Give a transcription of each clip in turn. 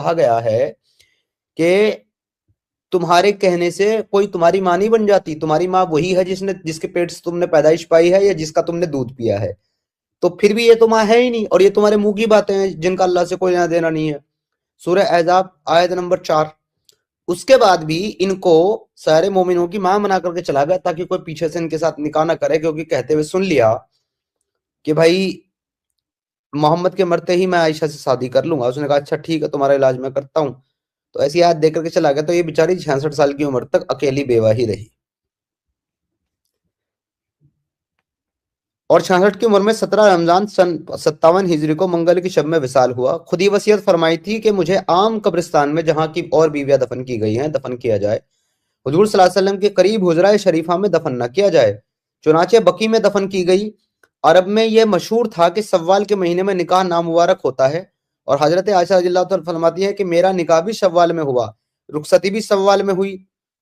कहा गया है कि तुम्हारे कहने से कोई तुम्हारी माँ नहीं बन जाती, तुम्हारी माँ वही है जिसके पेट से तुमने पैदाइश पाई है या जिसका तुमने दूध पिया है। तो फिर भी ये तो माँ है ही नहीं, और ये तुम्हारे मुंह की बातें हैं जिनका अल्लाह से कोई लेना देना नहीं है। सूरह अहज़ाब आयत नंबर 4। उसके बाद भी इनको सारे मोमिनों की मां बना करके चला गया ताकि कोई पीछे से इनके साथ निकाह ना करे, क्योंकि कहते हुए सुन लिया कि भाई मोहम्मद के मरते ही मैं आयशा से शादी कर लूंगा। उसने कहा अच्छा ठीक है, तुम्हारा इलाज मैं करता हूँ। तो ऐसी आयत देख करके चला गया। तो ये बेचारी 66 साल की उम्र तक अकेली बेवा ही रही, और 66 की उम्र में 17 रमजान सन 57 हिजरी को मंगल की शब में विसाल हुआ। खुद ही वसीयत फरमाई थी कि मुझे आम कब्रिस्तान में जहां की और बीवियां दफन की गई हैं दफन किया जाए, हुजूर सल्लल्लाहु अलैहि वसल्लम के करीब हुजरा शरीफा में दफन न किया जाए। चुनाचे बकी में दफन की गई। अरब में यह मशहूर था कि सव्वाल के महीने में निकाह नामुबारक होता है, और हजरत आयशा रज़ियल्लाहु तआला फरमाती है कि मेरा निकाह भी शव्वाल में हुआ, रुखसती भी शव्वाल में हुई।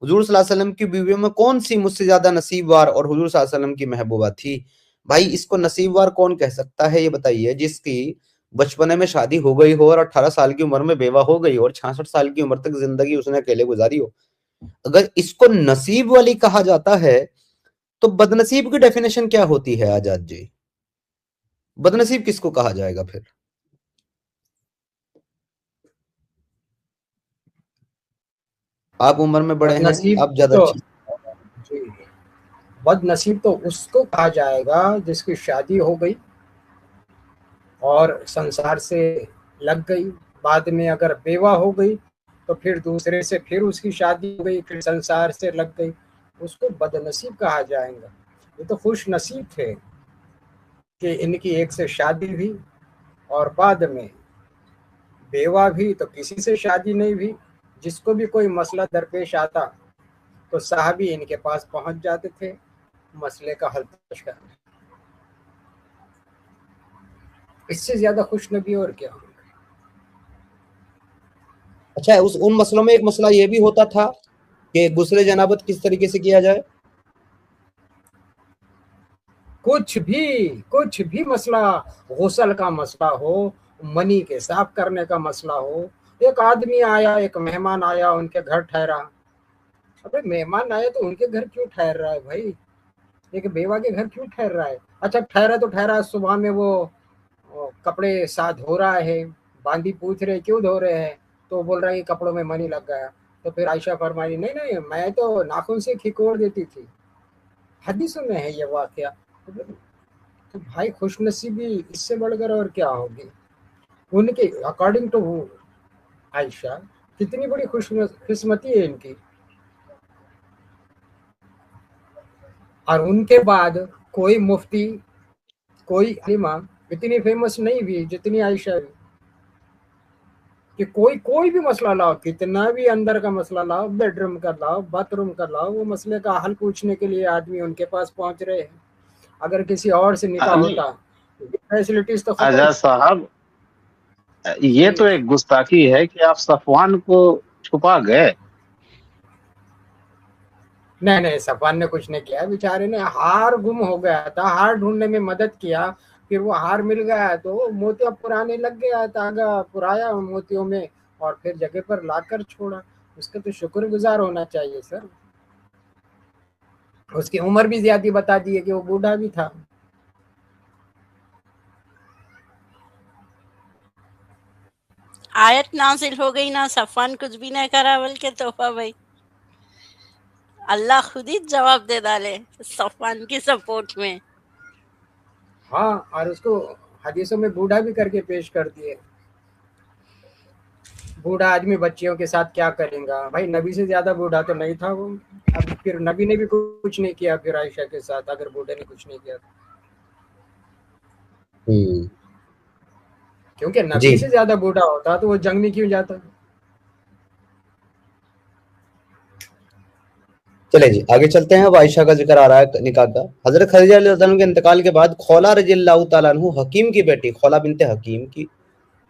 हुजूर सल्लल्लाहु अलैहि वसल्लम की बीवियों में कौन सी मुझसे ज्यादा नसीबवार और हुजूर सल्लल्लाहु अलैहि वसल्लम की महबूबा थी? भाई इसको नसीबवार कौन कह सकता है, ये बताइए, जिसकी बचपने में शादी हो गई हो और 18 साल की उम्र में बेवा हो गई हो और 66 साल की उम्र तक जिंदगी उसने अकेले गुजारी हो। अगर इसको नसीब वाली कहा जाता है तो बदनसीब की डेफिनेशन क्या होती है आजाद जी? बदनसीब किसको कहा जाएगा फिर? आप उम्र में बड़े हैं, बदनसीब आप ज्यादा तो अच्छी। जी, बदनसीब तो उसको कहा जाएगा जिसकी शादी हो गई और संसार से लग गई, बाद में अगर बेवा हो गई तो फिर दूसरे से फिर उसकी शादी हो गई, फिर संसार से लग गई, उसको बदनसीब कहा जाएगा। ये तो खुश नसीब थे कि इनकी एक से शादी हुई और बाद में बेवा भी, तो किसी से शादी नहीं हुई। जिसको भी कोई मसला दरपेश आता तो साहबी इनके पास पहुंच जाते थे मसले का हल तलाश करने। इससे ज्यादा खुश नबी और क्या होगा। अच्छा, उस उन मसलों में एक मसला ये भी होता था कि गुस्ले जनाबत किस तरीके से किया जाए? कुछ भी मसला, गुसल का मसला हो, मनी के साफ करने का मसला हो, एक आदमी आया, एक मेहमान आया, उनके घर ठहरा। अबे मेहमान आया तो उनके घर क्यों ठहर रहा है भाई? एक बेवा के घर क्यों ठहर रहा है? अच्छा ठहरा तो ठहरा, सुबह में वो कपड़े साथ धो रहा है, बांदी पूछ रहे क्यों धो रहे हैं, तो बोल रहा है कि कपड़ों में मनी लग गया। तो फिर आयशा फरमाई नहीं नहीं, मैं तो नाखून से खिकोड़ देती थी। हदीसों में है ये वाकया। तो भाई खुशनसीबी इससे बढ़कर और क्या होगी उनके अकॉर्डिंग टू आयशा। कितनी बड़ी खुशकिस्मती है इनकी। और उनके बाद कोई मुफ्ती, कोई अलीमा इतनी फेमस नहीं हुई जितनी आयशा हुई। कि कोई कोई भी मसला लाओ, कितना भी अंदर का मसला लाओ, बेडरूम का लाओ, बाथरूम का लाओ, वो मसले का हल पूछने के लिए आदमी उनके पास पहुंच रहे हैं। अगर किसी और से निकाह नहीं होता फैसिलिटीज तो खत्म। आजाद साहब, ये जी तो एक गुस्ताखी है कि आप सफवान को छुपा गए। नहीं नहीं, सफान ने कुछ नहीं किया, बेचारे ने हार गुम हो गया था, हार ढूंढने में मदद किया। फिर वो हार मिल गया तो मोतिया पुराने लग गया, धागा पुराया मोतियों में और फिर जगह पर लाकर छोड़ा। उसका तो शुक्रगुजार होना चाहिए सर। उसकी उम्र भी ज्यादा बता दी है कि वो बूढ़ा भी था। आयत नाजिल हो गई ना, सफान कुछ भी नहीं करा बल्कि तोहफा भाई अल्लाह खुद ही जवाब दे डाले सफान की सपोर्ट में। हाँ, और उसको हदीसों में बूढ़ा भी करके पेश कर दिए। बूढ़ा आदमी बच्चियों के साथ क्या करेगा भाई? नबी से ज्यादा बूढ़ा तो नहीं था वो। अब फिर नबी ने भी कुछ नहीं किया फिर आयशा के साथ, अगर बूढ़े ने कुछ नहीं किया क्योंकि जी नबी से ज्यादा बूढ़ा होता तो वो जंग में क्यों जाता? चले जी, आगे चलते हैं। अब आयशा का जिक्र आ रहा है निकाह का। हजरत खदीजा रज़ियल्लाहु अन्हा के इंतकाल के बाद खौला रज़ियल्लाहु तआला अन्हु, हकीम की बेटी खौला बिनते हकीम की,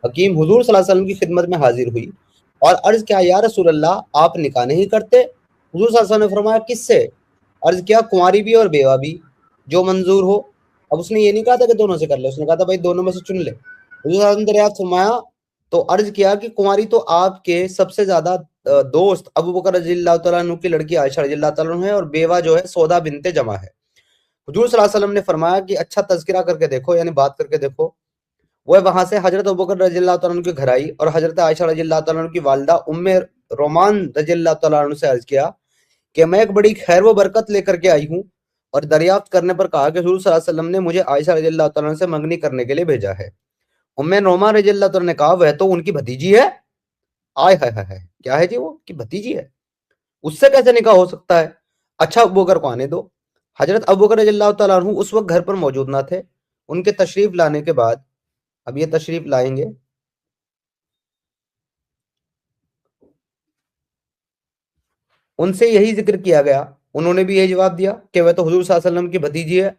हकीम हुजूर सल्लल्लाहु अलैहि वसल्लम की खिदमत में हाजिर हुई और अर्ज किया, या रसूल अल्लाह, आप निकाह नहीं करते? हुजूर सल्लल्लाहु अलैहि वसल्लम ने फरमाया, किससे? अर्ज किया, कुंवारी भी और बेवा भी, जो मंजूर हो। अब उसने ये नहीं कहा था कि दोनों से कर ले, उसने कहा था भाई दोनों में से चुन ले। हुजूर सल्लल्लाहु अलैहि वसल्लम ने दरियाफ्त फरमाया तो अर्ज किया कि कुंवारी तो आपके सबसे ज्यादा दोस्त अबू बकर रज़ियल्लाहु तआला अन्हु की लड़की आयशा रज़ियल्लाहु तआला अन्हा है और बेवा जो है सौदा बिनते जमा है। हुजूर सल्लल्लाहु अलैहि वसल्लम ने फरमाया कि अच्छा तज़किरा करके देखो, यानी बात करके देखो। वह वहां से हजरत अबू बकर रज़ियल्लाहु तआला अन्हु के घर आई और हजरत आयशा रज़ियल्लाहु तआला अन्हा की वालिदा उम्मे रोमान रज़ियल्लाहु तआला अन्हा से अर्ज किया कि मैं एक बड़ी खैर व बरकत लेकर के आई हूँ, और दरियाफ्त करने पर कहा कि हुजूर सल्लल्लाहु अलैहि वसल्लम ने मुझे आयशा रज़ियल्लाहु तआला अन्हा से मंगनी करने के लिए भेजा है। उम्मे रोमान रज़ियल्लाहु तआला ने कहा वह तो उनकी भतीजी है। आय हाय हाय हाय, क्या है जी वो कि भतीजी है, उससे कैसे निकाह हो सकता है। अच्छा अबू बकर को आने दो। हजरत अबू बकर रज़ियल्लाहु तआला अन्हु उस वक्त घर पर मौजूद ना थे। उनके तशरीफ लाने के बाद, अब ये तशरीफ लाएंगे, उनसे यही जिक्र किया गया। उन्होंने भी यही जवाब दिया कि वह तो हुजूर सल्लल्लाहु अलैहि वसल्लम की भतीजी है,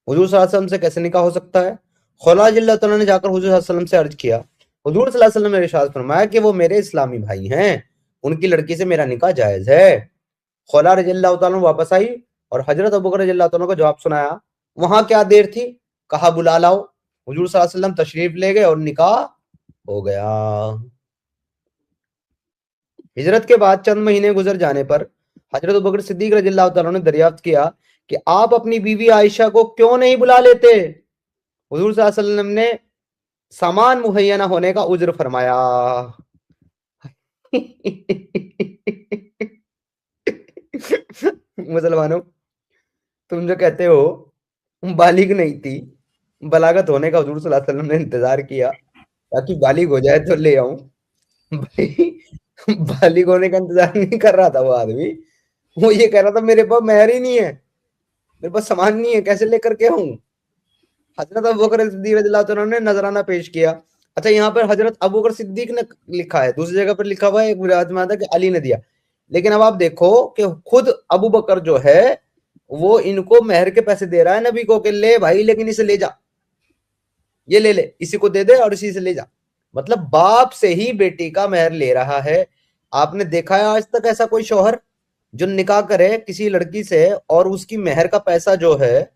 हुजूर सल्लल्लाहु अलैहि वसल्लम से कैसे निकाह हो सकता है। खुला रज़ियल्लाहु तआला ने जाकर हुजूर सल्लल्लाहु अलैहि वसल्लम से अर्ज किया। हुजूर सल्लल्लाहु अलैहि वसल्लम ने इरशाद फरमाया कि वो मेरे इस्लामी भाई हैं, उनकी लड़की से मेरा निकाह जायज है। खुला रज़ियल्लाहु तआला वापस आई और हजरत अबू बकर रज़ियल्लाहु तआला को जवाब सुनाया। वहां क्या देर थी, कहा बुला लाओ। हुजूर सल्लल्लाहु अलैहि वसल्लम तशरीफ ले गए और निकाह हो गया। हिजरत के बाद चंद महीने गुजर जाने पर हजरत अबू बकर सिद्दीक रज़ियल्लाहु तआला ने दरियाफ्त किया कि आप अपनी बीवी आयशा को क्यों नहीं बुला लेते। हुजूर सल्लल्लाहु अलैहि वसल्लम ने सामान मुहैया न होने का उज्र फरमाया। मुसलमानों, तुम जो कहते हो बालिग नहीं थी, बलागत होने का हुजूर सल्लल्लाहु अलैहि वसल्लम ने इंतजार किया ताकि बालिग हो जाए तो ले आऊं। भाई बालिग होने का इंतजार नहीं कर रहा था वो आदमी, वो ये कह रहा था मेरे पास मेहर ही नहीं है, मेरे पास सामान नहीं है, कैसे लेकर के आऊं। हजरत अबू बकर सिद्दीक रज़ियल्लाहु तआला ने नजराना पेश किया। अच्छा, यहाँ पर हजरत अबू बकर सिद्दीक ने लिखा है, दूसरी जगह पर लिखा हुआ है एक रिवायत में आता है कि अली ने दिया। लेकिन अब आप देखो कि खुद अबू बकर जो है वो इनको मेहर के पैसे दे रहा है नबी को कि ले भाई, लेकिन इसे ले जा, ये ले ले, इसी को दे दे और इसी से ले जा। मतलब बाप से ही बेटी का मेहर ले रहा है। आपने देखा है आज तक ऐसा कोई शौहर जो निकाह करे किसी लड़की से और उसकी मेहर का पैसा जो है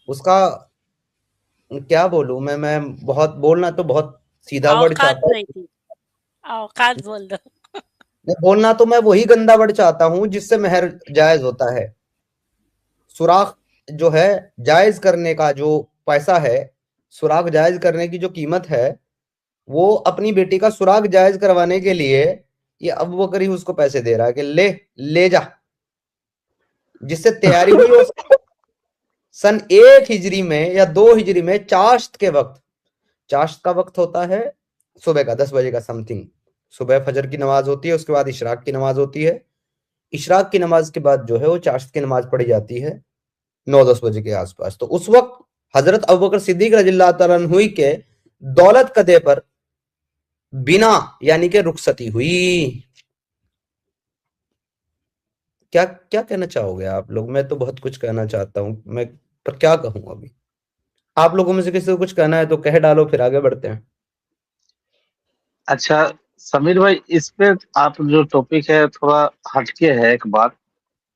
उसका, क्या बोलूं मैं बहुत बोलना तो बहुत सीधा वर्ड औकात चाहता नहीं थी, औकात बोल दो। हूं, बोलना तो मैं वही गंदा वर्ड चाहता हूं जिससे मेहर जायज होता है। सुराख जो है जायज करने का जो पैसा है, सुराख जायज करने की जो कीमत है, वो अपनी बेटी का सुराग जायज करवाने के लिए ये अबू बकर ही उसको पैसे दे रहा है कि ले जा, जिससे तैयारी हुई हो। सन 1 हिजरी में या 2 हिजरी में चाश्त के वक्त, चाश्त का वक्त होता है सुबह का 10 बजे का समथिंग, सुबह फजर की नमाज होती है, उसके बाद इशराक की नमाज होती है। इशराक की नमाज के बाद जो है वो चाश्त की नमाज पढ़ी जाती है 9-10 बजे के आसपास। तो उस वक्त हजरत अबू बकर सिद्दीक रज़ियल्लाहु तआला अन्हु के दौलत कदे पर बिना यानी कि रुखसती हुई। क्या क्या कहना चाहोगे आप लोग? मैं तो बहुत कुछ कहना चाहता हूं, मैं पर क्या कहूं अभी। आप लोगों में से किसी को कुछ कहना है तो कह डालो, फिर आगे बढ़ते हैं। अच्छा समीर भाई, इस पे आप जो टॉपिक है थोड़ा हटके है, एक बात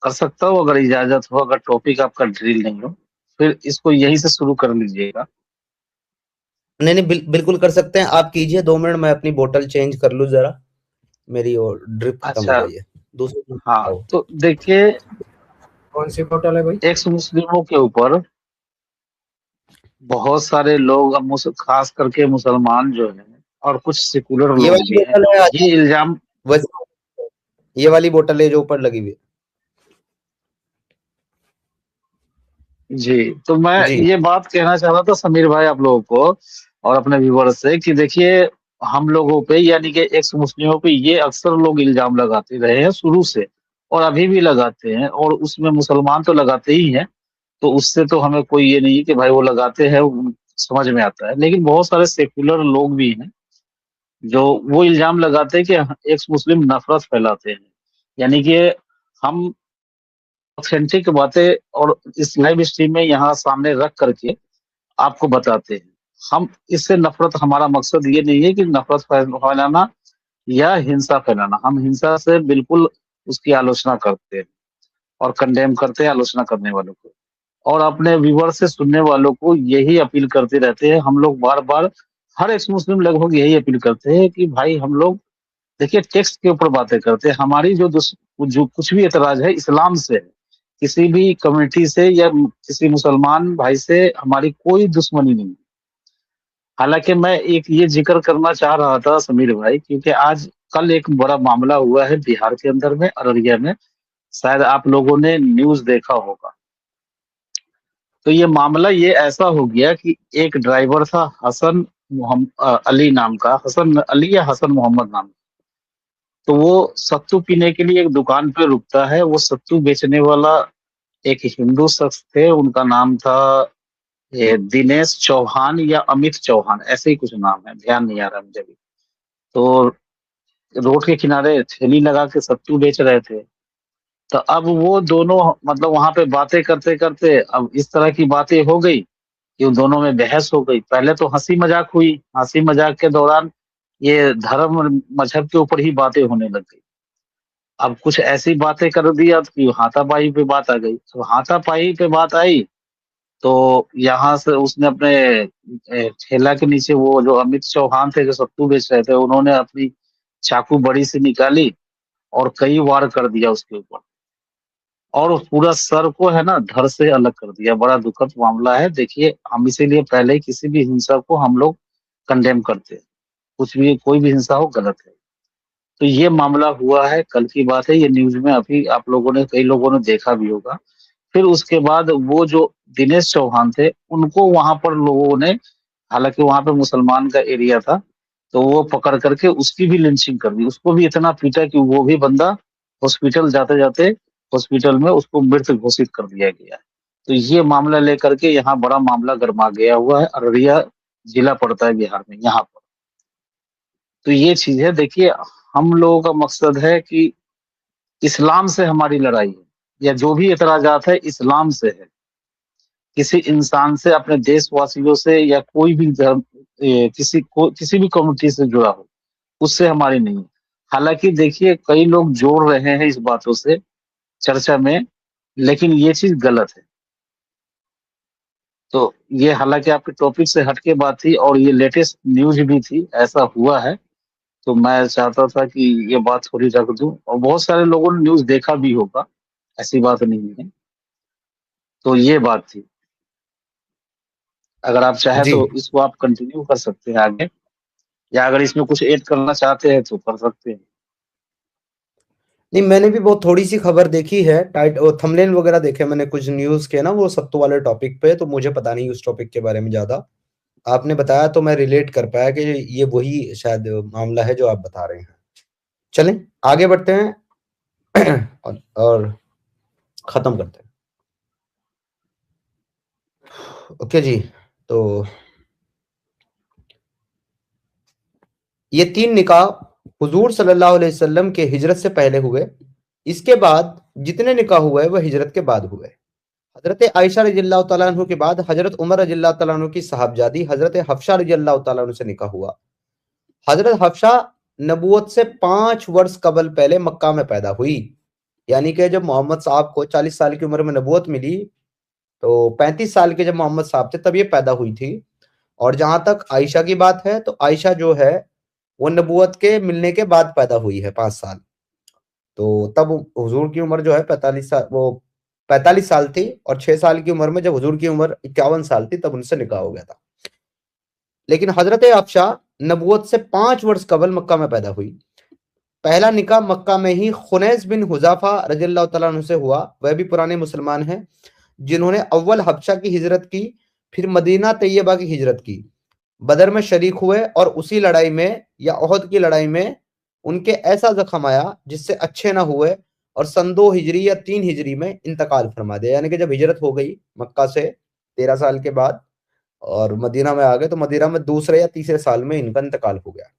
कर सकता हूँ अगर इजाजत हो, अगर टॉपिक आपका ड्रिल नहीं हो फिर इसको यहीं से शुरू कर लीजिएगा। नहीं नहीं, बिल्कुल कर सकते हैं, आप कीजिए। 2 मिनट मैं अपनी बोतल चेंज कर लूं जरा, मेरी और ड्रिप खत्म हो अच्छा, गई है। दूसरी हाँ आओ। तो देखिए, कौन सी बोतल है भाई? एक्स मुस्लिमों के ऊपर बहुत सारे लोग, अब खास करके मुसलमान जो हैं और कुछ सेकुलर ये लोग वाली भी हैं, बोतल है ये इल्जाम। ये वाली बोतल है जो ऊपर लगी हुई है। जी, तो मैं जी ये बात कहना चाह रहा था समीर भाई आप लोगों को और अपने व्यूअर्स से कि देखिए, हम लोगों पे यानी कि एक्स मुस्लिमों पे ये अक्सर लोग इल्जाम लगाते रहे हैं शुरू से और अभी भी लगाते हैं, और उसमें मुसलमान तो लगाते ही हैं, तो उससे तो हमें कोई ये नहीं है कि भाई वो लगाते हैं, समझ में आता है। लेकिन बहुत सारे सेकुलर लोग भी हैं जो वो इल्जाम लगाते हैं कि एक्स मुस्लिम नफरत फैलाते हैं, यानी कि हम ऑथेंटिक बातें और इस लाइव स्ट्रीम में यहाँ सामने रख करके आपको बताते हैं। हम इससे नफरत, हमारा मकसद ये नहीं है कि नफरत फैलाना या हिंसा फैलाना। हम हिंसा से बिल्कुल उसकी आलोचना करते हैं और कंडेम करते हैं आलोचना करने वालों को, और अपने व्यूअर से सुनने वालों को यही अपील करते रहते हैं हम लोग बार बार। हर एक मुस्लिम लगभग यही अपील करते हैं कि भाई हम लोग देखिए टेक्स्ट के ऊपर बातें करते हैं। हमारी जो कुछ भी एतराज है इस्लाम से है। किसी भी कम्युनिटी से या किसी मुसलमान भाई से हमारी कोई दुश्मनी नहीं है। हालांकि मैं एक ये जिक्र करना चाह रहा था समीर भाई, क्योंकि आज कल एक बड़ा मामला हुआ है बिहार के अंदर में, अररिया में। शायद आप लोगों ने न्यूज देखा होगा। तो ये मामला ये ऐसा हो गया कि एक ड्राइवर था हसन अली नाम का, हसन अली या हसन मोहम्मद नाम। तो वो सत्तू पीने के लिए एक दुकान पे रुकता है। वो सत्तू बेचने वाला एक हिंदू शख्स थे, उनका नाम था दिनेश चौहान या अमित चौहान, ऐसे ही कुछ नाम है, ध्यान नहीं आ रहा मुझे भी। तो रोड के किनारे ठेली लगा के सत्तू बेच रहे थे। तो अब वो दोनों मतलब वहां पे बातें करते करते अब इस तरह की बातें हो गई कि उन दोनों में बहस हो गई। पहले तो हंसी मजाक हुई, हंसी मजाक के दौरान ये धर्म और मजहब के ऊपर ही बातें होने लग गई। अब कुछ ऐसी बातें कर दिया कि हाथापाई पे बात आ गई। तो हाथापाई पे बात आई तो यहाँ से उसने अपने ठेला के नीचे वो जो अमित चौहान थे जो सत्तू बेच रहे थे, उन्होंने अपनी चाकू बड़ी सी निकाली और कई वार कर दिया उसके ऊपर, और उस पूरा सर को है ना धड़ से अलग कर दिया। बड़ा दुखद मामला है। देखिए हम इसीलिए पहले ही किसी भी हिंसा को हम लोग कंडेम करते हैं। कुछ भी कोई भी हिंसा हो गलत है। तो ये मामला हुआ है, कल की बात है, ये न्यूज में अभी आप लोगों ने कई लोगों ने देखा भी होगा। फिर उसके बाद वो जो दिनेश चौहान थे उनको वहां पर लोगों ने, हालांकि वहां पे मुसलमान का एरिया था, तो वो पकड़ करके उसकी भी लिंचिंग कर दी। उसको भी इतना पीटा कि वो भी बंदा हॉस्पिटल जाते जाते हॉस्पिटल में उसको मृत घोषित कर दिया गया। तो ये मामला लेकर के यहाँ बड़ा मामला गर्मा गया हुआ है। अररिया जिला पड़ता है बिहार में यहाँ पर। तो ये चीज है। देखिए हम लोगों का मकसद है कि इस्लाम से हमारी लड़ाई है, या जो भी एतराजात है इस्लाम से है। किसी इंसान से, अपने देशवासियों से, या कोई भी धर्म किसी भी कम्युनिटी से जुड़ा हो, उससे हमारी नहीं है। हालांकि देखिए कई लोग जोड़ रहे हैं इस बातों से चर्चा में, लेकिन ये चीज गलत है। तो ये हालांकि आपके टॉपिक से हटके बात थी और ये लेटेस्ट न्यूज भी थी, ऐसा हुआ है। तो मैं चाहता था कि ये बात थोड़ी रख दूं, और बहुत सारे लोगों ने न्यूज देखा भी होगा, ऐसी बात नहीं है। तो ये बात थी। अगर आप चाहें जी। तो इसको आप कंटिन्यू कर सकते हैं आगे, या अगर इसमें कुछ ऐड करना चाहते हैं तो कर सकते हैं। नहीं, मैंने भी बहुत थोड़ी सी खबर देखी है, टाइट और थंबनेल वगैरह देखे मैंने कुछ न्यूज के ना, वो सत्तू वाले टॉपिक पे, तो मुझे पता नहीं उस टॉपिक के बारे में ज्यादा। आपने बताया तो मैं रिलेट कर पाया कि ये वही शायद मामला है जो आप बता रहे हैं। चलें आगे बढ़ते हैं और खत्म करते हैं। ओके जी। तो ये 3 निकाह हुजूर सल्लल्लाहु अलैहि वसल्लम के हिजरत से पहले हुए। इसके बाद जितने निकाह हुए वह हिजरत के बाद हुए। हजरत आयशा रज़ियल्लाहु तआला अन्हु के बाद हजरत उमर रज़ियल्लाहु तआला अन्हु की साहबजादी हजरत हफ्सा रज़ियल्लाहु तआला अन्हु से निकाह हुआ। हजरत हफ्सा नबूवत से 5 वर्ष कबल पहले मक्का में पैदा हुई। यानी कि जब मोहम्मद साहब को 40 साल की उम्र में नबूवत मिली, तो 35 साल के जब मोहम्मद साहब थे तब ये पैदा हुई थी। और जहां तक आयशा की बात है, तो आयशा जो है वो नबूवत के मिलने के बाद पैदा हुई है 5 साल। तो तब हुजूर की उम्र जो है 45 साल थी, और 6 साल की उम्र में जब हुजूर की उम्र 51 साल थी तब उनसे निकाह हो गया था। लेकिन हजरत हफ्सा नबूवत से 5 वर्ष कबल मक्का में पैदा हुई। पहला निकाह मक्का में ही खुनैस बिन हुजाफा रज़ियल्लाहु तआला अन्हु से हुआ। वह भी पुराने मुसलमान हैं, जिन्होंने अव्वल हबशा की हिजरत की, फिर मदीना तैयबा की हिजरत की, बदर में शरीक हुए, और उसी लड़ाई में या ओहद की लड़ाई में उनके ऐसा जख्म आया जिससे अच्छे ना हुए, और सन 2 हिजरी या 3 हिजरी में इंतकाल फरमा दिया। यानी कि जब हिजरत हो गई मक्का से 13 साल के बाद और मदीना में आ गए, तो मदीना में दूसरे या तीसरे साल में इनका इंतकाल हो गया।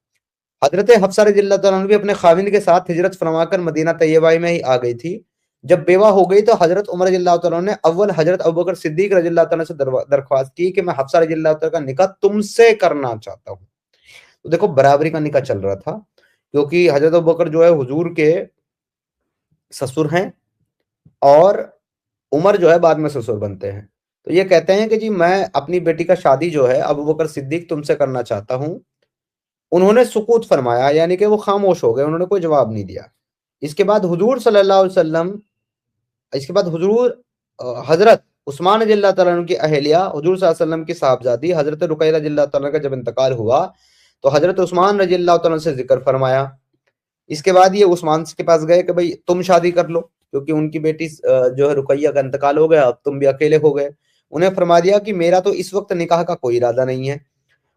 हजरत हफ्सा रज़ियल्लाहु तआला अन्हु भी अपने खाविंद के साथ हिजरत फरमाकर मदीना तैयबा में ही आ गई थी। जब बेवा हो गई तो हजरत उमर रज़ियल्लाहु तआला अन्हु ने अव्वल हजरत अबू बकर सिद्दीक रज़ियल्लाहु तआला से दरख्वास्त की कि मैं हफ्सा रज़ियल्लाहु तआला का निकाह तुमसे करना चाहता हूँ। तो देखो बराबरी का निकाह चल रहा था, क्योंकि हजरत अबू बकर जो है हुजूर के ससुर हैं, और उमर जो है बाद में ससुर बनते हैं। तो ये कहते हैं कि जी मैं अपनी बेटी का शादी जो है अबू बकर सिद्दीक तुमसे करना चाहता हूँ। उन्होंने सुकूत फरमाया, यानी कि वो खामोश हो गए, उन्होंने कोई जवाब नहीं दिया। इसके बाद हुजूर सल्लल्लाहु अलैहि वसल्लम इसके बाद हुजूर हजरत उस्मान रज़ियल्लाहु तआला अन्हु की अहलिया हुजूर सल्लल्लाहु अलैहि वसल्लम की साहबजादी हजरत रुकैया रज़ियल्लाहु तआला का जब इंतकाल हुआ तो हजरत उस्मान रज़ियल्लाहु तआला से जिक्र फरमाया। इसके बाद ये उस्मान के पास गए कि भाई तुम शादी कर लो, क्योंकि उनकी बेटी जो है रुकैया का इंतकाल हो गया, अब तुम भी अकेले हो गए। उन्हें फरमा दिया कि मेरा तो इस वक्त निकाह का कोई इरादा नहीं है।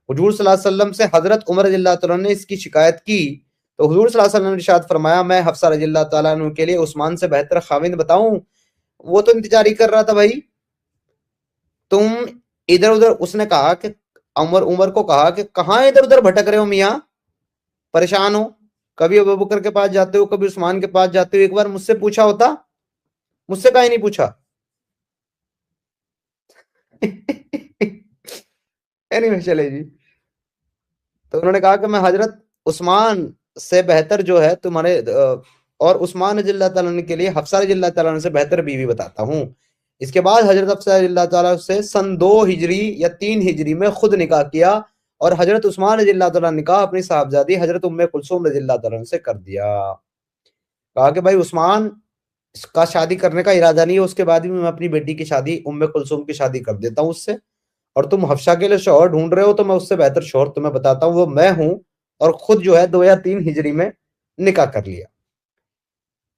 हुजूर सल्लल्लाहु अलैहि वसल्लम से हजरत उमर रज़ियल्लाहु तआला ने इसकी शिकायत की तो हुजूर सल्लल्लाहु अलैहि वसल्लम ने इरशाद फरमाया, मैं हफ्सा रज़ियल्लाहु तआला अन्हु के लिए उस्मान से बेहतर खाविंद बताऊं? वो तो इंतजार ही कर रहा था भाई, तुम इधर उधर। उसने कहा कि उमर को कहा कि कहाँ इधर उधर भटक रहे हो मियाँ, परेशान हो, कभी अबू बकर के पास जाते हो, कभी उस्मान के पास जाते हो, एक बार मुझसे पूछा होता, मुझसे काहे नहीं पूछा? एनीवे चले जी। तो उन्होंने कहा कि मैं हजरत उस्मान से बेहतर जो है तुम्हारे और उस्मान रज़ियल्लाहु तआला अन्हु के लिए हफ्सा रज़ियल्लाहु तआला अन्हु से बेहतर बीवी बताता हूँ। इसके बाद हजरत हफ्सा रज़ियल्लाहु तआला से सन 2 हिजरी या 3 हिजरी में खुद निकाह किया और हजरत उस्मान रज़ियल्लाहु तआला निकाह अपनी साहबजादी हजरत उम्मे कुलसूम रज़ियल्लाहु तआला से कर दिया। कहा कि भाई उस्मान का शादी करने का इरादा नहीं है, उसके बाद भी मैं अपनी बेटी की शादी उम्मे कुलसूम की शादी कर देता हूँ उससे, और तुम हफ्सा के लिए शौहर ढूंढ रहे हो तो मैं उससे बेहतर शौहर तुम्हें बताता हूँ, वो मैं हूं, और खुद जो है 2 या 3 हिजरी में निकाह कर लिया।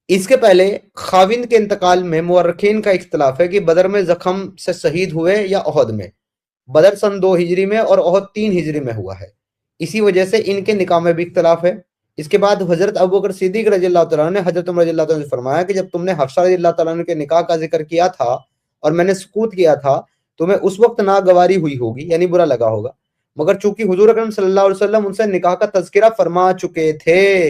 इसके पहले खाविंद के इंतकाल में मुअर्रिखीन का इख्तिलाफ है कि बदर में जख्म से शहीद हुए या ओहद में। बदर सन 2 हिजरी में और ओहद 3 हिजरी में हुआ है, इसी वजह से इनके निकाह में भी इख्तिलाफ है। इसके बाद हजरत अबू बकर सिद्दीक रज़ियल्लाहु तआला ने हजरत उमर रज़ियल्लाहु तआला से फरमाया कि जब तुमने हफ्सा रज़ियल्लाहु तआला के निकाह का जिक्र किया था और मैंने सुकूत किया था, तुम्हें उस वक्त नागवारी हुई होगी, यानी बुरा लगा होगा, मगर चूंकि हुजूर अकरम सल्लल्लाहु अलैहि वसल्लम उनसे निकाह का तज़किरा फरमा चुके थे,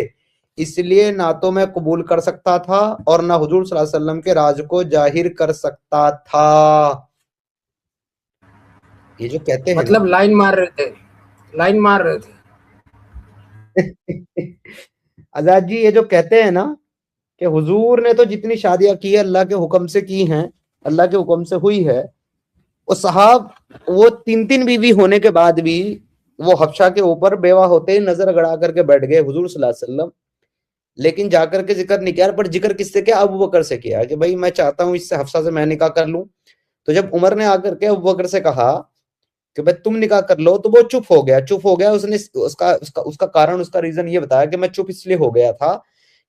इसलिए ना तो मैं कबूल कर सकता था और ना हुजूर सल्लल्लाहु अलैहि वसल्लम के राज को जाहिर कर सकता था। ये जो कहते हैं मतलब लाइन मार रहे थे, लाइन मार रहे थे। आजाद जी, ये जो कहते हैं ना कि हुजूर ने तो जितनी शादियां की है अल्लाह के हुक्म से की हैं, अल्लाह के हुक्म से हुई है, वो साहब वो 3 बीवी होने के बाद भी वो हफ्सा के ऊपर बेवा होते ही नजर गड़ा करके बैठ गए हुजूर सल्लल्लाहु अलैहि वसल्लम, लेकिन जाकर के जिक्र नहीं किया। पर जिक्र किससे किया? अबू बकर से किया कि भाई मैं चाहता हूं इससे हफ्सा से मैं निकाह कर लूं। तो जब उमर ने आकर के अबू बकर से कहा कि भाई तुम निकाह कर लो, तो वो चुप हो गया। उसने उसका कारण, उसका रीजन ये बताया कि मैं चुप इसलिए हो गया था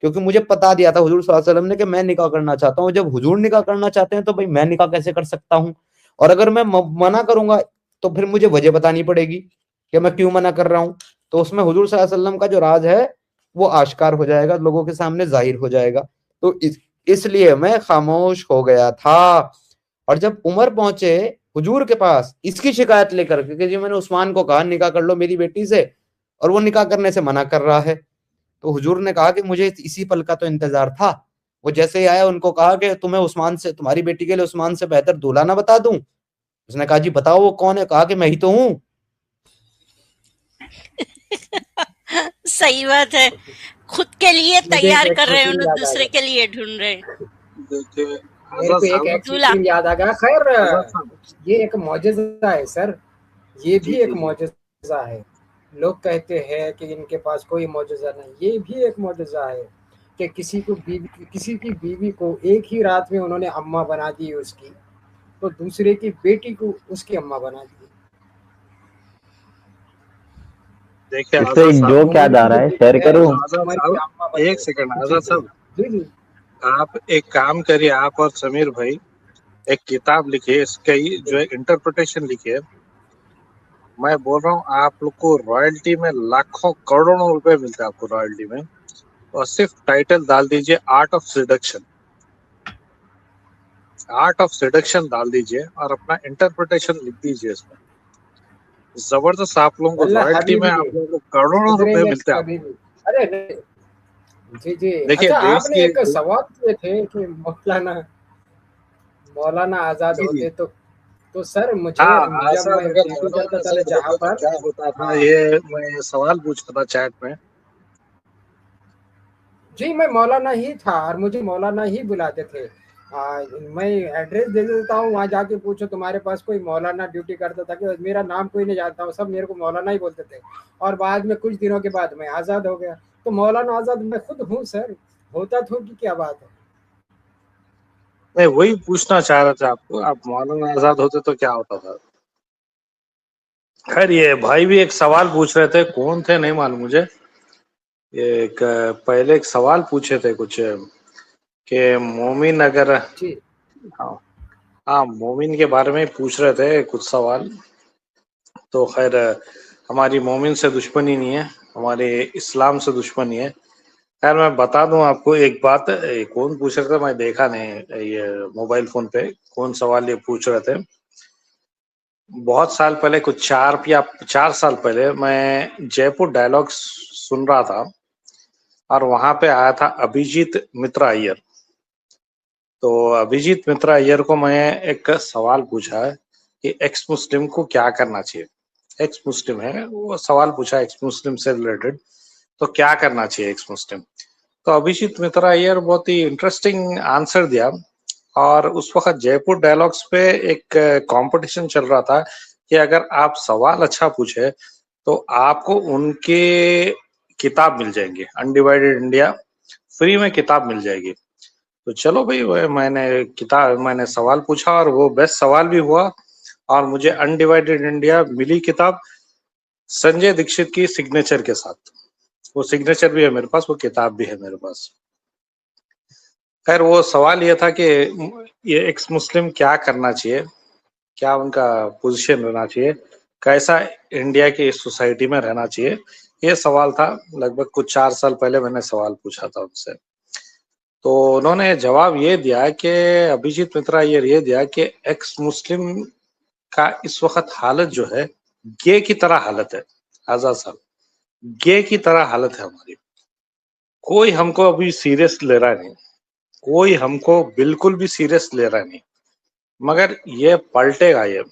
क्योंकि मुझे बता दिया था हुजूर सल्लल्लाहु अलैहि वसल्लम ने कि मैं निकाह करना चाहता हूँ। जब हुजूर निकाह करना चाहते हैं तो भाई मैं निकाह कैसे कर सकता हूँ, और अगर मैं मना करूंगा तो फिर मुझे वजह बतानी पड़ेगी कि मैं क्यों मना कर रहा हूँ। तो उसमें हुजूर सल्लल्लाहु अलैहि वसल्लम का जो राज है वो आश्कार हो जाएगा, लोगों के सामने जाहिर हो जाएगा। तो इसलिए मैं खामोश हो गया था। और जब उमर पहुंचे हुजूर के पास इसकी शिकायत लेकर के जी मैंने उस्मान को कहा निकाह कर लो मेरी बेटी से और वो निकाह करने से मना कर रहा है, तो हुजूर ने कहा कि मुझे इसी पल का तो इंतजार था। वो जैसे ही आया उनको कहा कि तुम्हें उस्मान से, तुम्हारी बेटी के लिए उस्मान से बेहतर दूल्हा ना बता दूं? उसने कहा जी बताओ वो कौन है? कहा कि मैं ही तो हूं। सही बात है, खुद के लिए तैयार कर रहे हैं, उन्हें दूसरे के लिए ढूंढ रहे हैं। मेरे को एक एक्सीडेंट याद आ गया। खैर ये एक मौजज़ा है सर, ये भी एक मौजज़ा है। लोग कहते हैं कि इनके पास कोई मौजज़ा नहीं, ये भी एक मौजज़ा है कि किसी की बीवी को एक ही रात में उन्होंने अम्मा बना दी उसकी, तो दूसरे की बेटी को उसकी अम्मा बना दी। देखिए इससे जोक याद आ रहा है, शेयर करूं? एक सेकंड आजाद साहब, आप एक काम करिए, आप और समीर भाई एक किताब लिखिए, इसकी जो है इंटरप्रिटेशन लिखिए। मैं बोल रहा हूँ आप लोग को रॉयल्टी में लाखों करोड़ों रुपए मिलते हैं आपको रॉयल्टी में, और सिर्फ टाइटल डाल दीजिए art of seduction, art of seduction डाल दीजिए और अपना इंटरप्रिटेशन लिख दीजिए इसमें। जबरदस्त, आप लोगों को रॉयल्टी में आप लोगों को करोड़ों रुपए मिलते हैं। अरे जी जी, देखिए अच्छा आपने एक सवाल किए थे कि मौलाना आजाद होते तो सर मुझे जहाँ पर क्या होता था, ये मैं सवाल पूछता था चैट में। जी मैं मौलाना ही था और मुझे मौलाना ही बुलाते थे, मैं एड्रेस दे देता हूँ, वहाँ जाके पूछो तुम्हारे पास कोई मौलाना ड्यूटी करता था कि मेरा नाम कोई नहीं जानता हूँ, सब मेरे को मौलाना ही बोलते थे। और बाद में कुछ दिनों के बाद मैं आज़ाद हो गया। तो मौलाना आज़ाद मैं खुद हूँ सर, होता तो कि क्या बात है। मैं वही पूछना चाह रहा था आपको, आप मौलाना आजाद होते तो क्या होता था। खैर, ये भाई भी एक सवाल पूछ रहे थे, कौन थे नहीं मालूम मुझे। ये एक पहले एक सवाल पूछे थे कुछ कि मोमिन अगर, जी हाँ हाँ, मोमिन के बारे में पूछ रहे थे कुछ सवाल। तो खैर, हमारी मोमिन से दुश्मनी नहीं है, हमारे इस्लाम से दुश्मनी है। खैर, मैं बता दूं आपको एक बात, कौन पूछ रहा था मैं देखा नहीं, ये मोबाइल फोन पे कौन सवाल ये पूछ रहे थे। बहुत साल पहले, कुछ 4 साल पहले मैं जयपुर डायलॉग सुन रहा था और वहां पे आया था अभिजीत मित्रा अय्यर। तो अभिजीत मित्रा अय्यर को मैं एक सवाल पूछा है कि एक्स मुस्लिम को क्या करना चाहिए। एक्स मुस्लिम है, वो सवाल पूछा एक्स मुस्लिम से रिलेटेड, तो क्या करना चाहिए एक्स मुस्लिम। तो अभिजीत मित्रा अय्यर बहुत ही इंटरेस्टिंग आंसर दिया। और उस वक्त जयपुर डायलॉग्स पे एक कंपटीशन चल रहा था कि अगर आप सवाल अच्छा पूछे तो आपको उनके किताब मिल जाएंगे, अनडिवाइडेड इंडिया फ्री में किताब मिल जाएगी। तो चलो भाई, मैंने सवाल पूछा और वो बेस्ट सवाल भी हुआ और मुझे अनडिवाइडेड इंडिया मिली किताब, संजय दीक्षित की सिग्नेचर के साथ। वो सिग्नेचर भी है मेरे पास, वो किताब भी है मेरे पास। खैर, वो सवाल ये था कि ये एक्स मुस्लिम क्या करना चाहिए, क्या उनका पोजीशन रहना चाहिए, कैसा इंडिया की सोसाइटी में रहना चाहिए। ये सवाल था, लगभग कुछ 4 साल पहले मैंने सवाल पूछा था उनसे। तो उन्होंने जवाब ये दिया कि अभिजीत मित्रा ये दिया कि एक्स मुस्लिम का इस वक्त हालत जो है, गे की तरह हालत है। आजाद साहब, गे की तरह हालत है हमारी। कोई हमको अभी सीरियस ले रहा नहीं, कोई हमको बिल्कुल भी सीरियस ले रहा नहीं। मगर ये पलटेगा, ये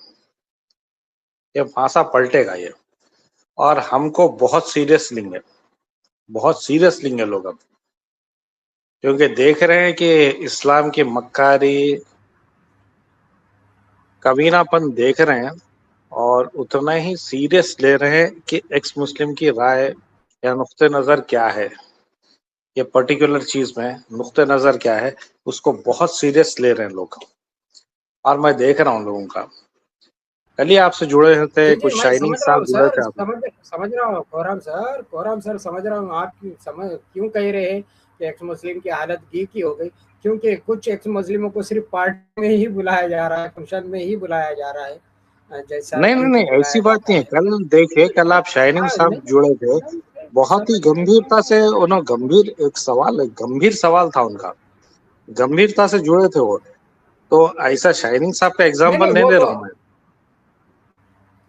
भाषा पलटेगा ये, और हमको बहुत सीरियस लेंगे, बहुत सीरियस लेंगे लोग अब, क्योंकि देख रहे हैं कि इस्लाम की मक्कारी कमीनापन देख रहे हैं और उतना ही सीरियस ले रहे हैं कि एक्स मुस्लिम की राय या नुक्ते नज़र क्या है, ये पर्टिकुलर चीज में नुक्ते नज़र क्या है, उसको बहुत सीरियस ले रहे हैं लोग। और मैं देख रहा हूँ लोगों का। कल ही आपसे जुड़े थे, जी जी, कुछ मैं शाइनिंग समझ रहा साहब हूँ जुड़े सर, थे आप। समझ रहा हूँ कोराम सर समझ रहा हूँ। आप समझ क्यों कह रहे हैं कि एक्स मुस्लिम की हालत घी की हो गई, क्योंकि कुछ एक्स मुस्लिमों को सिर्फ पार्टी में ही बुलाया जा रहा है, फंक्शन में ही बुलाया जा रहा है, जैसा नहीं नहीं इनको नहीं, ऐसी बुलाया बात जाता नहीं है। है। कल देखिए, कल आप शाइनिंग हाँ साहब नहीं, जुड़े थे, बहुत ही समझ गंभीरता से उन्होंने गंभीर सवाल था उनका, गंभीरता से जुड़े थे वो। तो ऐसा शाइनिंग साहब का नहीं नहीं एग्जाम्पल नहीं वो दे रहा हूँ मैं।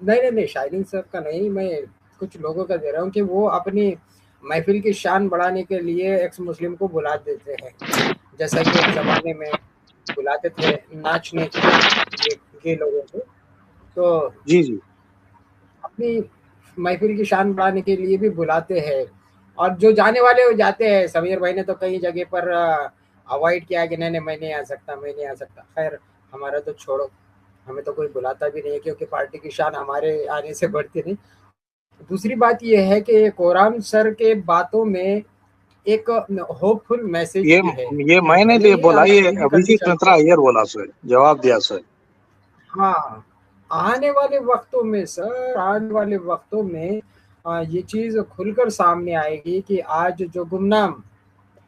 नहीं शाइनिंग साहब का नहीं, मैं कुछ लोगों का दे रहा हूँ कि वो अपनी महफिल की शान बढ़ाने के लिए एक्स मुस्लिम को बुला देते हैं, जैसा कि एक जमाने में बुलाते थे नाचने के लिए गे लोगों को। तो जी जी अपनी महफिल की शान बढ़ाने के लिए भी बुलाते हैं, और जो जाने वाले वो जाते हैं। समीर भाई ने तो कई जगह पर अवॉइड किया कि नहीं नहीं मैं नहीं आ सकता, मैं नहीं आ सकता। खैर, हमारा तो छोड़ो, हमें तो कोई बुलाता भी नहीं है, क्योंकि पार्टी की शान हमारे आने से बढ़ती नहीं। दूसरी बात यह है कि कोराम सर के बातों में एक होपफुल मैसेज ये भी है ये कि मैंने भले लिए ही बोला, हम ये कोई भी अभिजीत कंडीशन मित्रा हो। अय्यर बोला सर, जवाब दिया सर। हाँ, आने वाले वक्तों में सर, आने वाले वक्तों में ये चीज खुलकर सामने आएगी कि आज जो गुमनाम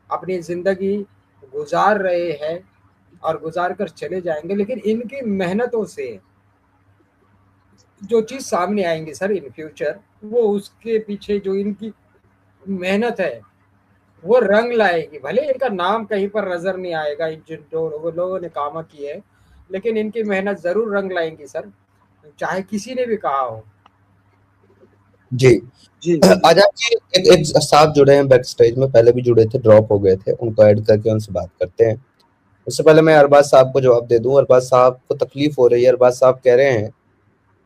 अपनी जिंदगी गुजार रहे हैं और गुजार कर चले जाएंगे, लेकिन इनकी मेहनतों से जो चीज सामने आएंगी सर इन फ्यूचर, वो उसके पीछे जो इनकी मेहनत है वो रंग लाएगी। भले इनका नाम कहीं पर नजर नहीं आएगा, इन जिन वो लोगों ने काम की है, लेकिन इनकी मेहनत जरूर रंग लाएंगी सर, चाहे किसी ने भी कहा हो। जी। जी जी जी। आज आपके एक साहब जुड़े हैं बैक स्टेज में, पहले भी जुड़े थे, ड्रॉप हो गए थे, उनको ऐड करके उनसे बात करते हैं। उससे पहले मैं अरबाज साहब को जवाब दे दूं। अरबाज साहब को तकलीफ हो रही है। अरबाज साहब कह रहे हैं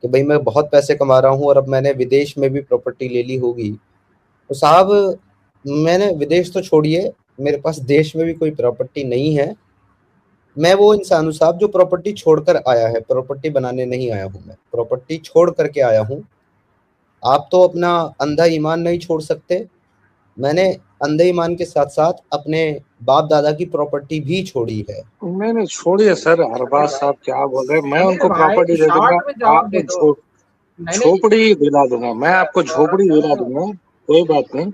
कि भाई मैं बहुत पैसे कमा रहा हूं और अब मैंने विदेश में भी प्रॉपर्टी ले ली होगी। तो साहब, मैंने विदेश तो छोड़िए, मेरे पास देश में भी कोई प्रॉपर्टी नहीं है। मैं वो इंसान हूँ साहब जो प्रॉपर्टी छोड़कर आया है, प्रॉपर्टी बनाने नहीं आया हूँ मैं, प्रॉपर्टी छोड़ करके आया हूँ। आप तो अपना अंधा ईमान नहीं छोड़ सकते, मैंने अंधे ईमान के साथ-साथ अपने बाप-दादा की प्रॉपर्टी भी छोड़ी है। मैंने छोड़िए सर, अरबाज साहब क्या बोल रहे हैं, मैं समीर उनको भाई प्रॉपर्टी दे दूंगा, शॉर्ट में जवाब दे आपको दो। नहीं नहीं झोपड़ी दिला दूंगा, मैं आपको झोपड़ी दिला दूंगा, कोई बात नहीं,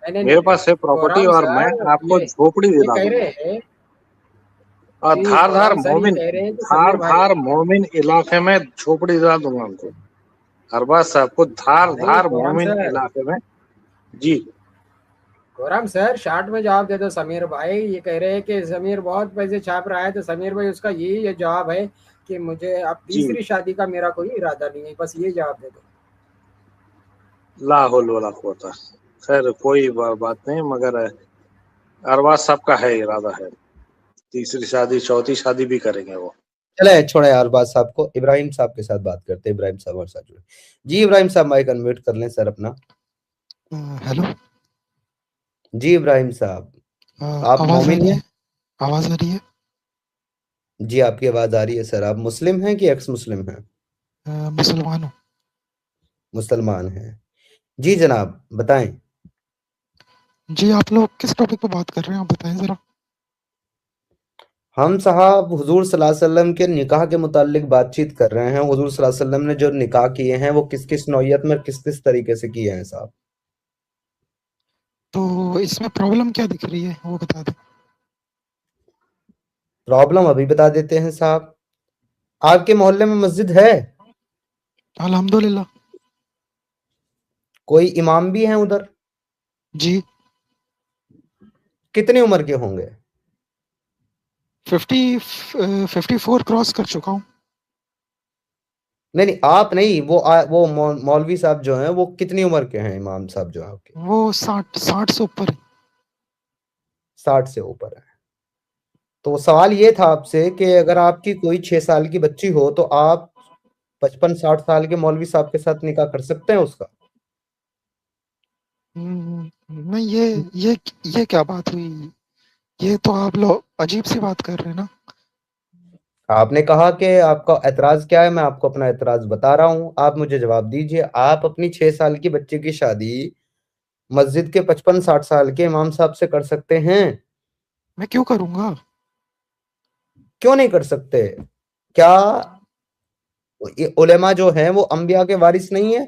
नहीं मेरे पास है प्रॉपर्टी गौराम और मैं सर, आपको ये झोपड़ी ये दिला कह दूंगा। रहे हैं और जी, धार धार गौराम सर ये मोमिन, कह रहे हैं कि धार समीर भाई धार मोमिन इलाके में झोपड़ी दिला दूंगा उनको, अरबाज साहब को धार नहीं धार गौराम मोमिन सर, इलाके में। जी गौराम सर शॉर्ट में जवाब दे दो। समीर भाई ये कह रहे हैं कि समीर बहुत पैसे छाप रहा है, तो समीर भाई उसका ये जवाब है कि मुझे अब जी, तीसरी शादी का मेरा कोई इरादा नहीं है, बस ये जवाब दे दो। ला हौल वला कुव्वता, खैर कोई बात नहीं, मगर अरबाज साहब का है इरादा है, तीसरी शादी चौथी शादी भी करेंगे वो। चले छोड़े अरबाज साहब को, इब्राहिम साहब के साथ बात करते हैं। इब्राहिम साहब हमारे साथ जुड़े। जी इब्राहिम साहब माइक अनम्यूट कर लें सर अपना। हेलो जी इब्राहिम साहब, आप आवाज आ मोमिन रही हैं? है? आवाज आ रही है? जी आपकी आवाज आ रही है सर। आप मुस्लिम हैं कि एक्स मुस्लिम हैं? मुसलमान हूँ। मुसलमान हैं। जी जनाब बताएं। जी आप लोग किस टॉपिक पे बात कर रहे हैं, आप बताएं जरा। हम साहब हुजूर सल्लल्लाहु अलैहि वसल्लम के निकाह के मुतालिक बातचीत कर रहे हैं। हुजूर सल्लल्लाहु अलैहि वसल्लम ने जो निकाह किए हैं वो किस किस नौयत में किस किस तरीके से किए हैं साहब। तो इसमें प्रॉब्लम क्या दिख रही है वो बता दें। प्रॉब्लम अभी बता देते हैं साहब। आपके मोहल्ले में मस्जिद है? अल्हम्दुलिल्लाह। कोई इमाम भी हैं उधर? जी। कितनी उम्र के होंगे? 54 क्रॉस कर चुका हूँ। नहीं नहीं आप नहीं, वो मौलवी साहब जो हैं वो कितनी उम्र के हैं? इमाम साहब जो हैं आपके? वो 60 से ऊपर है। 60 से ऊपर है। तो सवाल ये था आपसे कि अगर आपकी कोई 6 साल की बच्ची हो तो आप 55-60 साल के मौलवी साहब के साथ निकाह कर सकते हैं उसका? नहीं ये क्या बात हुई, ये तो आप लोग अजीब सी बात कर रहे हैं ना। आपने कहा कि आपका एतराज क्या है, मैं आपको अपना एतराज बता रहा हूं, आप मुझे जवाब दीजिए। आप अपनी 6 साल की बच्ची की शादी मस्जिद के 55-60 साल के इमाम साहब से कर सकते हैं? मैं क्यों करूंगा? क्यों नहीं कर सकते? क्या ये उलेमा जो हैं वो अंबिया के वारिस नहीं है?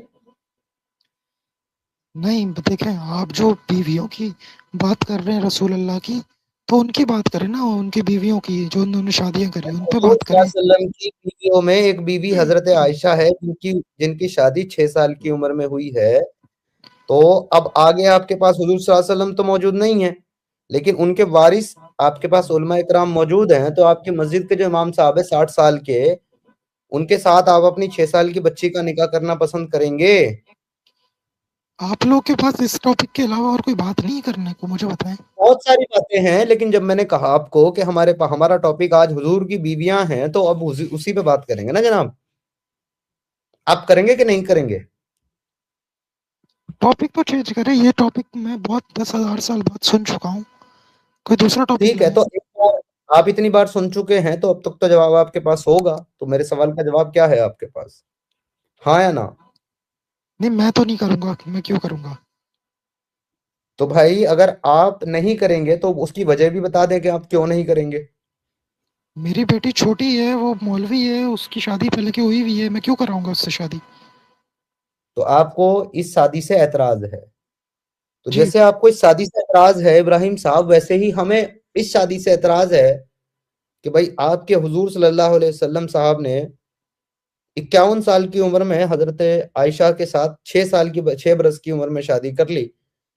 नहीं देखें, आप जो बीवियों की बात कर रहे हैं रसूल अल्लाह की, तो उनकी बात करें ना, उनकी बीवियों की जो उन्होंने शादियां करी उन पे हुजूर बात करें। सल्लल्लाहु अलैहि वसल्लम की बीवियों में एक बीवी हजरत आयशा है जिनकी जिनकी शादी 6 साल की उम्र में हुई है। तो अब आगे आपके पास हुजूर सल्लल्लाहु अलैहि वसल्लम तो मौजूद नहीं है, लेकिन उनके वारिस आपके पास उलमा इकराम मौजूद हैं। तो आपकी मस्जिद के जो इमाम साहब है 60 साल के, उनके साथ आप अपनी 6 साल की बच्ची का निकाह करना पसंद करेंगे? आप लोग के पास इस टॉपिक के अलावा और कोई बात नहीं करने को, मुझे बताएं। बहुत सारी बातें हैं, लेकिन जब मैंने कहा आपको कि हमारा टॉपिक आज हुजूर की बीवियां हैं, तो अब उसी पे बात करेंगे ना जनाब। आप करेंगे कि नहीं करेंगे? टॉपिक तो चेंज करें, ये टॉपिक मैं बहुत 10,000 साल बाद सुन चुका हूँ, कोई दूसरा टॉपिक ठीक है, लाएं। तो एक बार आप इतनी बार सुन चुके हैं तो अब तक तो जवाब आपके पास होगा। तो मेरे सवाल का जवाब क्या है आपके पास, हाँ या ना? नहीं मैं तो नहीं करूंगा, मैं क्यों करूंगा? तो भाई अगर आप नहीं करेंगे तो उसकी वजह भी बता दें कि आप क्यों नहीं करेंगे। मेरी बेटी छोटी है, वो मौलवी है, उसकी शादी पहले की हुई हुई है, मैं क्यों कराऊंगा उससे शादी? तो आपको इस शादी से ऐतराज है। तो जी। जैसे आपको इस शादी से ऐतराज है इब्राहिम साहब, वैसे ही हमें इस शादी से ऐतराज है कि भाई आपके हुजूर सल्लल्लाहु अलैहि वसल्लम साहब ने 51 साल की उम्र में हजरत आयशा के साथ 6 बरस की उम्र में शादी कर ली।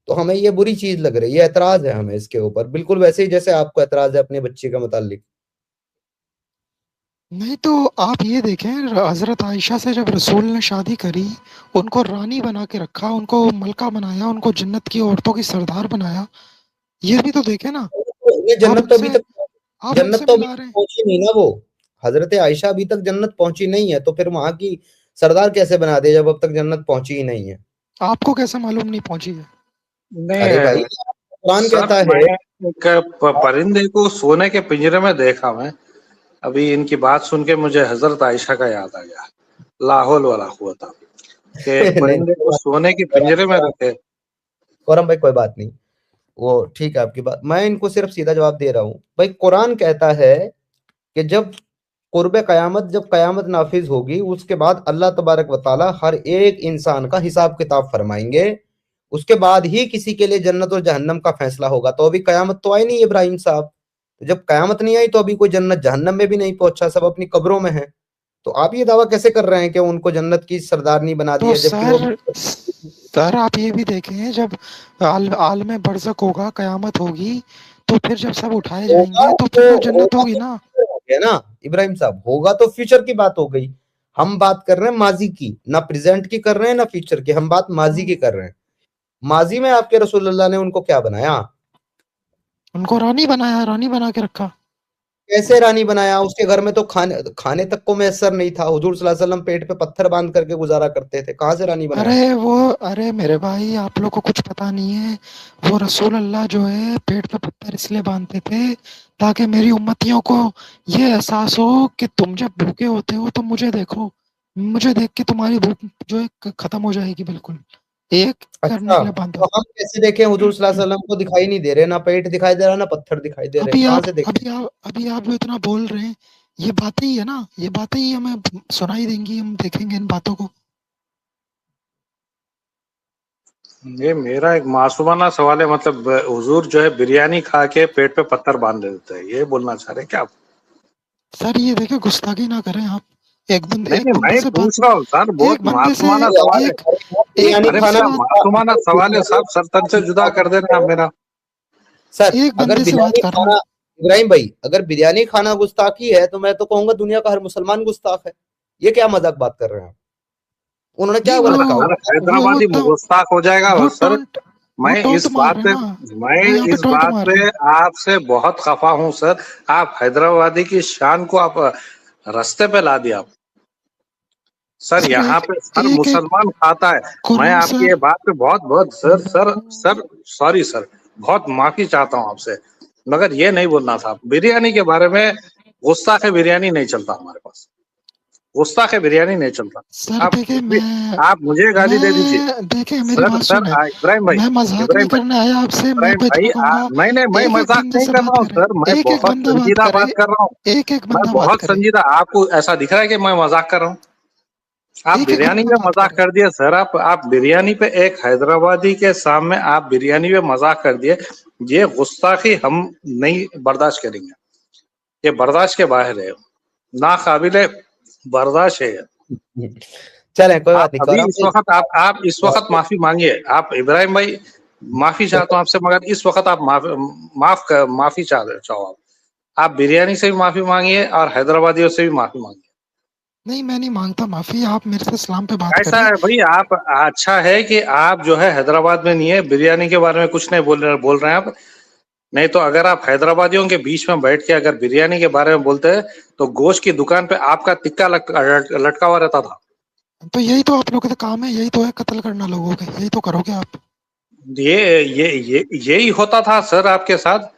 तो हमें ये बुरी चीज लग रही है, ऐतराज है हमें इसके ऊपर, बिल्कुल वैसे ही जैसे आपको ऐतराज है अपनी बच्ची का मुतालिक। नहीं तो आप ये देखें, हजरत आयशा से जब रसूल ने शादी करी, उनको रानी बना के रखा, उनको मलका बनाया, उनको जन्नत की औरतों की सरदार बनाया, ये भी तो देखे ना। ये आप जन्नत तो अभी उनसे तक आप जन्नत उनसे तो अभी मिला तक रहे हैं। पहुंची नहीं ना वो। हजरत आयशा अभी तक जन्नत पहुंची नहीं है, तो फिर वहां की सरदार कैसे बना दे जब अब तक जन्नत पहुंची ही नहीं है? आपको कैसे मालूम नहीं पहुंची है? अरे नहीं भाई कुरान सर, कहता है मैं एक परिंदे को सोने के पिंजरे में देखा मैं। अभी इनकी बात सुन के मुझे हजरत आयशा का याद आ गया, लाहौल वाला हुआ था कि परिंदे को सोने के पिंजरे में रखे। कोरम भाई कोई बात नहीं, वो ठीक है आपकी बात, मैं इनको सिर्फ सीधा जवाब दे रहा हूँ। भाई कुरान कहता है कि जब कुर्बे कयामत, जब कयामत नाफिज होगी, उसके बाद अल्लाह तबारक व तआला हर एक इंसान का हिसाब किताब फरमाएंगे, उसके बाद ही किसी के लिए जन्नत और जहन्नम का फैसला होगा। तो अभी कयामत तो आई नहीं इब्राहिम साहब, जब कयामत नहीं आई तो अभी कोई जन्नत जहन्नम में भी नहीं पहुंचा, सब अपनी कब्रों में है। तो आप ये दावा कैसे कर रहे हैं कि उनको जन्नत की सरदारनी बना तो दिया, जबकि सर आप ये भी देखें, जब आलम बरज़ख होगा, कयामत होगी, तो फिर जब सब उठाए जाएंगे तो फिर तो जन्नत होगी ना। है ना इब्राहिम साहब, होगा तो फ्यूचर की बात हो गई। हम बात कर रहे हैं माजी की, ना प्रेजेंट की कर रहे हैं ना फ्यूचर की, हम बात माजी की कर रहे हैं। माजी में आपके रसूलुल्लाह ने उनको क्या बनाया? उनको रानी बनाया, रानी बना के रखा। कैसे रानी बनाया? उसके घर में तो खाने तक को मैसर नहीं था। हुजूर सल्लल्लाहु अलैहि वसल्लम पेट पे पत्थर बांध करके गुजारा करते थे, कहाँ से रानी बनाया? अरे मेरे भाई, आप लोग को कुछ पता नहीं है, वो रसूल अल्लाह जो है पेट पे पत्थर इसलिए बांधते थे ताकि मेरी उम्मतियों को ये एहसास हो कि तुम जब भूखे होते हो तो मुझे देखो, मुझे देख के तुम्हारी भूख जो है खत्म हो जाएगी बिल्कुल। एक करने के लिए बांधा। तो हम कैसे देखें हुजूर सल्लल्लाहु अलैहि वसल्लम को? दिखाई नहीं दे रहे, ना पेट दिखाई दे रहा, ना पत्थर दिखाई दे रहे, कहाँ से देखें? अभी आप जो इतना बोल रहे हैं, ये बातें ही है ना, ये बातें ही हमें सुनाई देंगी, हम देखेंगे इन बातों को। ये मेरा एक मासूमाना सवाल है, मतलब हुजूर जो है बिरयानी खा के पेट पे पत्थर बांध देते हैं, ये बोलना चाह रहे हैं क्या आप? सर ये देखिए, गुस्ताखी ना करें आप। एक बंदे मैं से पूछ रहा हूँ सर, बहुत मासूमाना सवाल है। अरे मेरा मासूमाना सवाल है साहब, सर तन से जुदा कर देना आप मेरा। सर अगर बिरयानी खाना, इब्राहिम भाई अगर बिरयानी खाना गुस्ताखी है तो मैं तो कहूंगा दुनिया का हर मुसलमान गुस्ताख है। ये क्या मजाक बात कर रहे हैं? उन्होंने क्या गलत कहा? हैदराबादी गुस्ताख हो जाएगा सर। मैं इस बात पे आपसे बहुत खफा हूँ सर। आप हैदराबादी की शान को आप रास्ते पे ला दिया सर। यहाँ पे हर मुसलमान खाता है। मैं आपकी ये बात पे बहुत सर सॉरी सर, बहुत माफी चाहता हूँ आपसे, मगर ये नहीं बोलना था। बिरयानी के बारे में गुस्ताख बिरयानी नहीं चलता हमारे पास, गुस्ताख बिरयानी नहीं चलता। आप मुझे गाली दे दीजिए। सर इब्राहिम भाई, मैं मजाक नहीं कर रहा हूँ सर, मैं बहुत संजीदा बात कर रहा हूँ। मैं बहुत संजीदा, आपको ऐसा दिख रहा है कि मैं मजाक कर रहा हूँ? आप बिरयानी पे मजाक कर दिए सर। आप बिरयानी पे, एक हैदराबादी के सामने आप बिरयानी पे मजाक कर दिए। ये गुस्ताखी हम नहीं बर्दाश्त करेंगे, ये बर्दाश्त के बाहर है, ना काबिले बर्दाश्त है। चले कोई बात नहीं। इस वक्त आप इस वक्त माफी मांगिए। आप इब्राहिम भाई, माफी चाहता हूँ आपसे, मगर इस वक्त आप माफी चाहो। आप बिरयानी से भी माफी मांगिए और हैदराबादियों से भी माफी मांगिए। नहीं, मैं नहीं मांगता माफी, आप मेरे से इस्लाम पे बात ऐसा है भाई, आप अच्छा है कि आप जो है हैदराबाद में नहीं है, बिरयानी के बारे में कुछ नहीं बोल रहे हैं आप। नहीं तो अगर आप हैदराबादियों के बीच में बैठ के अगर बिरयानी के बारे में बोलते हैं तो गोश्त की दुकान पे आपका टिक्का लटका हुआ रहता था। तो यही तो आप लोगों का काम है, यही तो है कत्ल करना लोगों का, यही तो करोगे आप। यही होता था सर आपके साथ।